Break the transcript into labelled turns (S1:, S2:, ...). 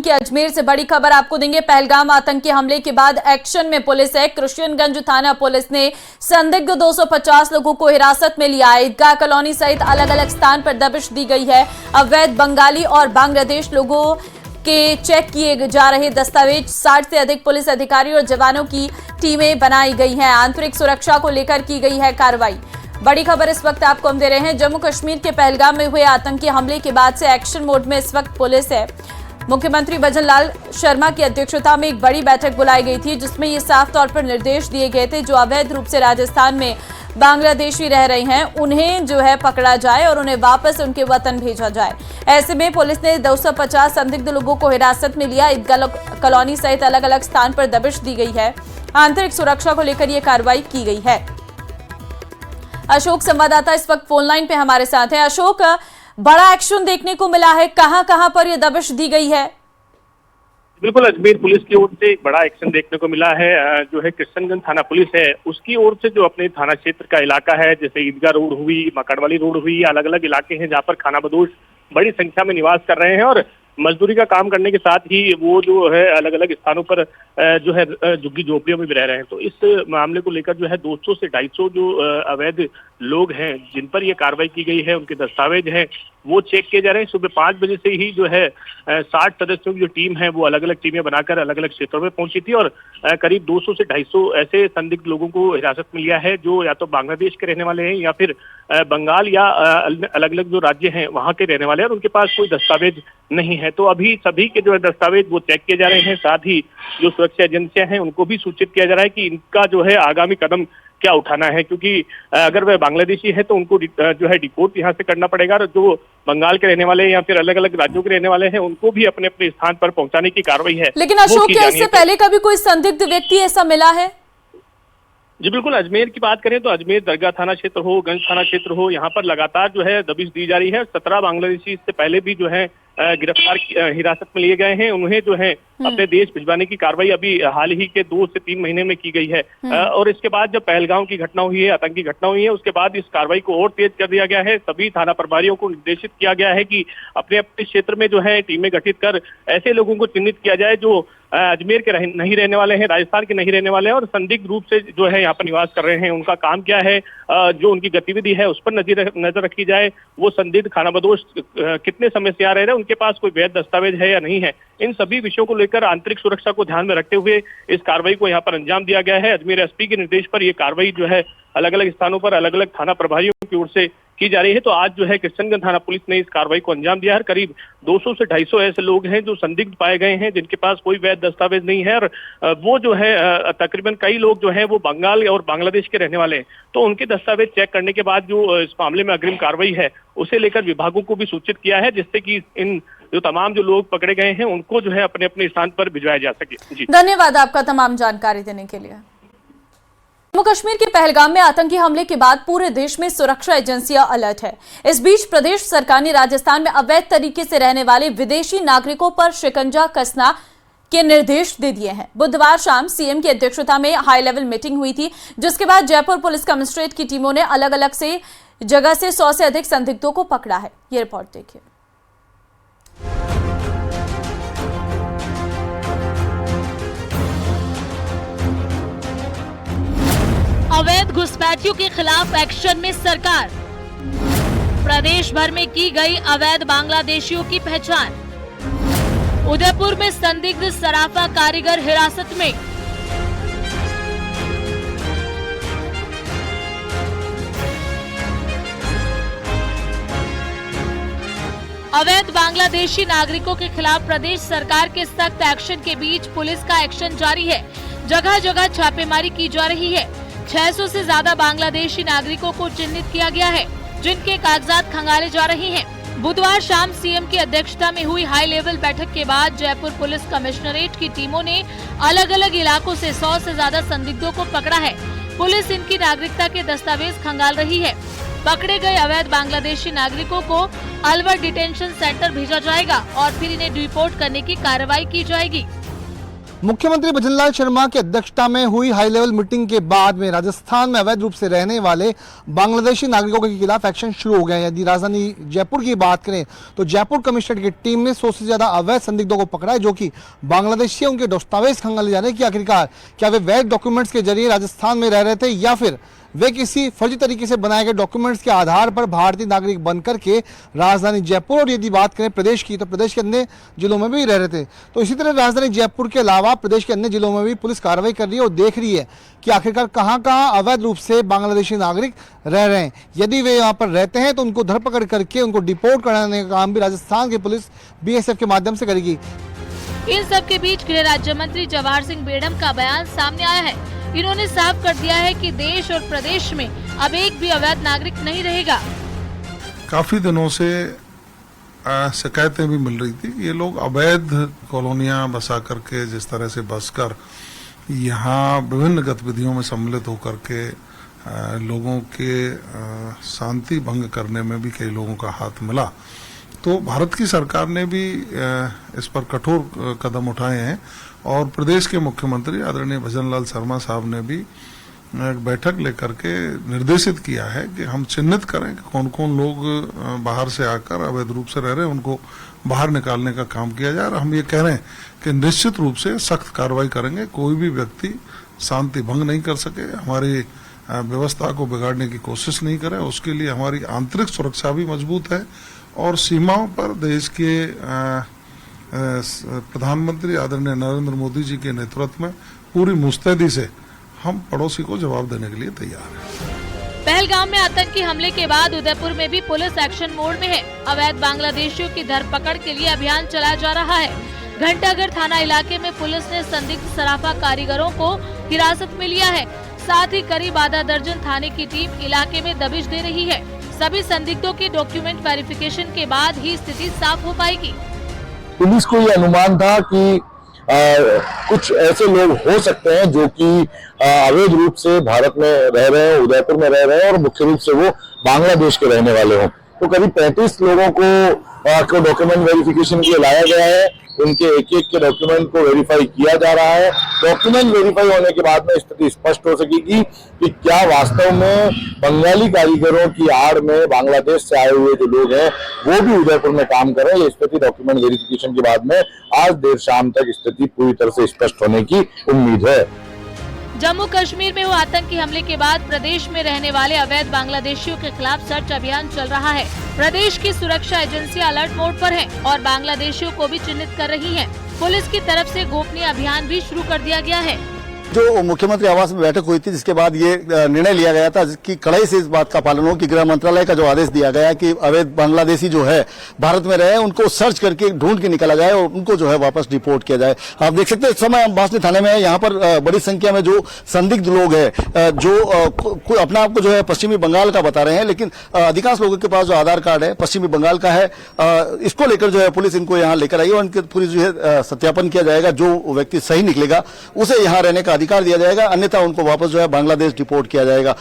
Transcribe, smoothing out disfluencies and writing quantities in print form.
S1: की अजमेर से बड़ी खबर आपको देंगे। पहलगाम आतंकी हमले के बाद एक्शन में पुलिस है। कृष्णगंज थाना पुलिस ने संदिग्ध 250 लोगों को हिरासत में लिया। ईदगाह कॉलोनी सहित अलग अलग स्थान पर दबिश दी गई है। अवैध बंगाली और बांग्लादेश लोगों के चेक किए जा रहे दस्तावेज, 60 से अधिक पुलिस अधिकारी और जवानों की टीमें बनाई गई हैं। आंतरिक सुरक्षा को लेकर की गई है कार्रवाई। बड़ी खबर इस वक्त आपको हम दे रहे हैं। जम्मू कश्मीर के पहलगाम में हुए आतंकी हमले के बाद से एक्शन मोड में इस वक्त पुलिस है। मुख्यमंत्री भजन लाल शर्मा की अध्यक्षता में एक बड़ी बैठक बुलाई गई थी, जिसमें ये साफ तौर पर निर्देश दिए गए थे जो अवैध रूप से राजस्थान में बांग्लादेशी रह रहे हैं उन्हें जो है पकड़ा जाए और उन्हें वापस उनके वतन भेजा जाए। ऐसे में पुलिस ने 250 संदिग्ध लोगों को हिरासत में लिया। ईदगाह कॉलोनी सहित अलग अलग स्थान पर दबिश दी गई है। आंतरिक सुरक्षा को लेकर यह कार्रवाई की गई है। अशोक संवाददाता इस वक्त फोन लाइन पे हमारे साथ है। अशोक, बड़ा एक्शन देखने को मिला है, कहां पर यह दबिश दी गई है?
S2: बिल्कुल, अजमेर पुलिस की ओर से एक बड़ा एक्शन देखने को मिला है। जो है कृष्णगंज थाना पुलिस है, उसकी ओर से जो अपने थाना क्षेत्र का इलाका है, जैसे ईदगाह रोड हुई, मकड़वाली रोड हुई, अलग अलग इलाके हैं जहाँ पर खानाबदोश बड़ी संख्या में निवास कर रहे हैं और मजदूरी का काम करने के साथ ही वो जो है अलग अलग स्थानों पर जो है झुग्गी झोपड़ियों में भी रह रहे हैं। तो इस मामले को लेकर जो है 200 से 250 जो अवैध लोग हैं जिन पर ये कार्रवाई की गई है, उनके दस्तावेज हैं वो चेक किए जा रहे हैं। सुबह 5 बजे से ही जो है 60 सदस्यों की जो टीम है वो अलग अलग टीमें बनाकर अलग अलग क्षेत्रों में पहुंची थी और करीब 200 से 250 ऐसे संदिग्ध लोगों को हिरासत में लिया है जो या तो बांग्लादेश के रहने वाले हैं या फिर बंगाल या अलग अलग जो राज्य हैं वहां के रहने वाले हैं और उनके पास कोई दस्तावेज नहीं है। तो अभी सभी के जो है दस्तावेज वो चेक किए जा रहे हैं। साथ ही जो सुरक्षा एजेंसियां हैं उनको भी सूचित किया जा रहा है कि इनका जो है आगामी कदम क्या उठाना है, क्योंकि अगर वह बांग्लादेशी है तो उनको जो है डिपोर्ट यहाँ से करना पड़ेगा और जो बंगाल के रहने वाले हैं या फिर अलग अलग राज्यों के रहने वाले हैं उनको भी अपने अपने स्थान पर पहुंचाने की कार्रवाई है।
S1: लेकिन अशोक, क्या इससे पहले कभी कोई संदिग्ध व्यक्ति ऐसा मिला है?
S2: जी बिल्कुल, अजमेर की बात करें तो अजमेर दरगाह थाना क्षेत्र हो, गंज थाना क्षेत्र हो, यहाँ पर लगातार जो है दबिश दी जा रही है। 17 बांग्लादेशी इससे पहले भी जो है गिरफ्तार हिरासत में लिए गए हैं। उन्हें जो है अपने देश भिजवाने की कार्रवाई अभी हाल ही के 2 से 3 महीने में की गई है। और इसके बाद जब पहलगाम की घटना हुई है, आतंकी घटना हुई है, उसके बाद इस कार्रवाई को और तेज कर दिया गया है। सभी थाना प्रभारियों को निर्देशित किया गया है कि अपने अपने क्षेत्र में जो है टीमें गठित कर ऐसे लोगों को चिन्हित किया जाए जो अजमेर के नहीं रहने वाले हैं, राजस्थान के नहीं रहने वाले हैं और संदिग्ध रूप से जो है यहाँ पर निवास कर रहे हैं। उनका काम क्या है, जो उनकी गतिविधि है उस पर नजर रखी जाए। वो संदिग्ध खानाबदोश कितने समय से आ रहे हैं, उनके पास कोई वैध दस्तावेज है या नहीं है, इन सभी विषयों को लेकर आंतरिक सुरक्षा को ध्यान में रखते हुए इस कार्रवाई को यहाँ पर अंजाम दिया गया है। अजमेर एसपी के निर्देश पर यह कार्रवाई जो है अलग अलग स्थानों पर अलग अलग थाना प्रभारियों की ओर से की जा रही है। तो आज जो है कृष्णगंज थाना पुलिस ने इस कार्रवाई को अंजाम दिया है। करीब 200 से 250 ऐसे लोग हैं जो संदिग्ध पाए गए हैं जिनके पास कोई वैध दस्तावेज नहीं है और वो जो है तकरीबन कई लोग जो हैं वो बंगाल और बांग्लादेश के रहने वाले हैं। तो उनके दस्तावेज चेक करने के बाद जो इस मामले में अग्रिम कार्रवाई है उसे लेकर विभागों को भी सूचित किया है, जिससे कि इन जो तमाम जो लोग पकड़े गए हैं उनको जो है अपने अपने स्थान पर भिजवाया जा सके। जी
S1: धन्यवाद आपका तमाम जानकारी देने के लिए। जम्मू कश्मीर के पहलगाम में आतंकी हमले के बाद पूरे देश में सुरक्षा एजेंसियां अलर्ट है। इस बीच प्रदेश सरकार ने राजस्थान में अवैध तरीके से रहने वाले विदेशी नागरिकों पर शिकंजा कसना के निर्देश दे दिए हैं। बुधवार शाम सीएम की अध्यक्षता में हाई लेवल मीटिंग हुई थी, जिसके बाद जयपुर पुलिस कमिश्नरेट की टीमों ने अलग अलग से जगह से 100 से अधिक संदिग्धों को पकड़ा है। ये रिपोर्ट देखिए।
S3: अवैध घुसपैठियों के खिलाफ एक्शन में सरकार, प्रदेश भर में की गई अवैध बांग्लादेशियों की पहचान, उदयपुर में संदिग्ध सराफा कारीगर हिरासत में, अवैध बांग्लादेशी नागरिकों के खिलाफ प्रदेश सरकार के सख्त एक्शन के बीच पुलिस का एक्शन जारी है। जगह जगह छापेमारी की जा रही है। 600 से ज्यादा बांग्लादेशी नागरिकों को चिन्हित किया गया है, जिनके कागजात खंगाले जा रहे हैं। बुधवार शाम सीएम की अध्यक्षता में हुई हाई लेवल बैठक के बाद जयपुर पुलिस कमिश्नरेट की टीमों ने अलग अलग इलाकों से 100 से ज्यादा संदिग्धों को पकड़ा है। पुलिस इनकी नागरिकता के दस्तावेज खंगाल रही है। पकड़े गए अवैध बांग्लादेशी नागरिकों को अलवर डिटेंशन सेंटर भेजा जाएगा और फिर इन्हें डिपोर्ट करने की कार्रवाई की जाएगी।
S4: मुख्यमंत्री भजनलाल शर्मा की अध्यक्षता में हुई हाई लेवल मीटिंग के बाद में राजस्थान में अवैध रूप से रहने वाले बांग्लादेशी नागरिकों के खिलाफ एक्शन शुरू हो गया है। यदि राजधानी जयपुर की बात करें तो जयपुर कमिश्नरेट की टीम ने 100 से ज्यादा अवैध संदिग्धों को पकड़ा है, जो कि बांग्लादेशी उनके दस्तावेज खंगाले जा रहे हैं कि आखिरकार क्या वे वैध डॉक्यूमेंट्स के जरिए राजस्थान में रह रहे थे या फिर वे किसी फर्जी तरीके से बनाए गए डॉक्यूमेंट्स के आधार पर भारतीय नागरिक बनकर के राजधानी जयपुर और यदि बात करें प्रदेश की तो प्रदेश के अन्य जिलों में भी रह रहे थे। तो इसी तरह राजधानी जयपुर के अलावा प्रदेश के अन्य जिलों में भी पुलिस कार्रवाई कर रही है और देख रही है कि आखिरकार कहां अवैध रूप से बांग्लादेशी नागरिक रह रहे हैं। यदि वे यहाँ पर रहते हैं तो उनको धरपकड़ करके उनको डिपोर्ट कराने का काम भी राजस्थान की पुलिस BSF के माध्यम से करेगी।
S3: इन सब के बीच गृह राज्य मंत्री जवाहर सिंह बेड़म का बयान सामने आया है। इन्होंने साफ कर दिया है कि देश और प्रदेश में अब एक भी अवैध नागरिक नहीं रहेगा।
S5: काफी दिनों से शिकायतें भी मिल रही थी। ये लोग अवैध कॉलोनियां बसा करके जिस तरह से बसकर यहाँ विभिन्न गतिविधियों में सम्मिलित होकर के लोगों के शांति भंग करने में भी कई लोगों का हाथ मिला। तो भारत की सरकार ने भी इस पर कठोर कदम उठाए हैं और प्रदेश के मुख्यमंत्री आदरणीय भजनलाल शर्मा साहब ने भी एक बैठक लेकर के निर्देशित किया है कि हम चिन्हित करें कि कौन कौन लोग बाहर से आकर अवैध रूप से रह रहे हैं, उनको बाहर निकालने का काम किया जाए। और हम ये कह रहे हैं कि निश्चित रूप से सख्त कार्रवाई करेंगे, कोई भी व्यक्ति शांति भंग नहीं कर सके, हमारी व्यवस्था को बिगाड़ने की कोशिश नहीं करे। उसके लिए हमारी आंतरिक सुरक्षा भी मजबूत है और सीमाओं पर देश के प्रधानमंत्री आदरणीय नरेंद्र मोदी जी के नेतृत्व में पूरी मुस्तैदी से हम पड़ोसी को जवाब देने के लिए तैयार हैं।
S3: पहलगाम में आतंकी हमले के बाद उदयपुर में भी पुलिस एक्शन मोड में है। अवैध बांग्लादेशियों की धरपकड़ के लिए अभियान चलाया जा रहा है। घंटाघर थाना इलाके में पुलिस ने संदिग्ध सराफा कारीगरों को हिरासत में लिया है। साथ ही करीब आधा दर्जन थाने की टीम इलाके में दबिश दे रही है। सभी संदिग्धों के डॉक्यूमेंट वेरिफिकेशन के बाद ही स्थिति साफ हो पाएगी।
S6: पुलिस को ये अनुमान था कि कुछ ऐसे लोग हो सकते हैं जो कि अवैध रूप से भारत में रह रहे हैं, उदयपुर में रह रहे हैं और मुख्य रूप से वो बांग्लादेश के रहने वाले हों। तो करीब 35 लोगों को डॉक्यूमेंट वेरिफिकेशन के लिए लाया गया है। उनके एक एक के डॉक्यूमेंट को वेरीफाई किया जा रहा है। डॉक्यूमेंट वेरीफाई होने के बाद में स्थिति स्पष्ट हो सकेगी कि क्या वास्तव में बंगाली कारीगरों की आड़ में बांग्लादेश से आए हुए जो लोग हैं वो भी उदयपुर में काम कर रहे हैं। ये स्थिति डॉक्यूमेंट वेरिफिकेशन के बाद में आज देर शाम तक स्थिति पूरी तरह से स्पष्ट होने की उम्मीद है।
S3: जम्मू कश्मीर में हुए आतंकी हमले के बाद प्रदेश में रहने वाले अवैध बांग्लादेशियों के खिलाफ सर्च अभियान चल रहा है। प्रदेश की सुरक्षा एजेंसियां अलर्ट मोड पर हैं और बांग्लादेशियों को भी चिन्हित कर रही हैं। पुलिस की तरफ से गोपनीय अभियान भी शुरू कर दिया गया है।
S7: जो मुख्यमंत्री आवास में बैठक हुई थी जिसके बाद ये निर्णय लिया गया था कि कड़ाई से इस बात का पालन हो कि गृह मंत्रालय का जो आदेश दिया गया कि अवैध बांग्लादेशी जो है भारत में रहे उनको सर्च करके ढूंढ के निकाला जाए और उनको जो है वापस डिपोर्ट किया जाए। आप देख सकते हैं इस समय हम बासनी थाने में है। यहाँ पर बड़ी संख्या में जो संदिग्ध लोग हैं जो अपने आप को जो है पश्चिमी बंगाल का बता रहे हैं, लेकिन अधिकांश लोगों के पास जो आधार कार्ड है पश्चिमी बंगाल का है। इसको लेकर जो है पुलिस इनको यहाँ लेकर आई और इनके पूरी जो है सत्यापन किया जाएगा। जो व्यक्ति सही निकलेगा उसे यहाँ रहने का अधिकार दिया जाएगा, अन्यथा उनको वापस जो है बांग्लादेश डिपोर्ट किया जाएगा।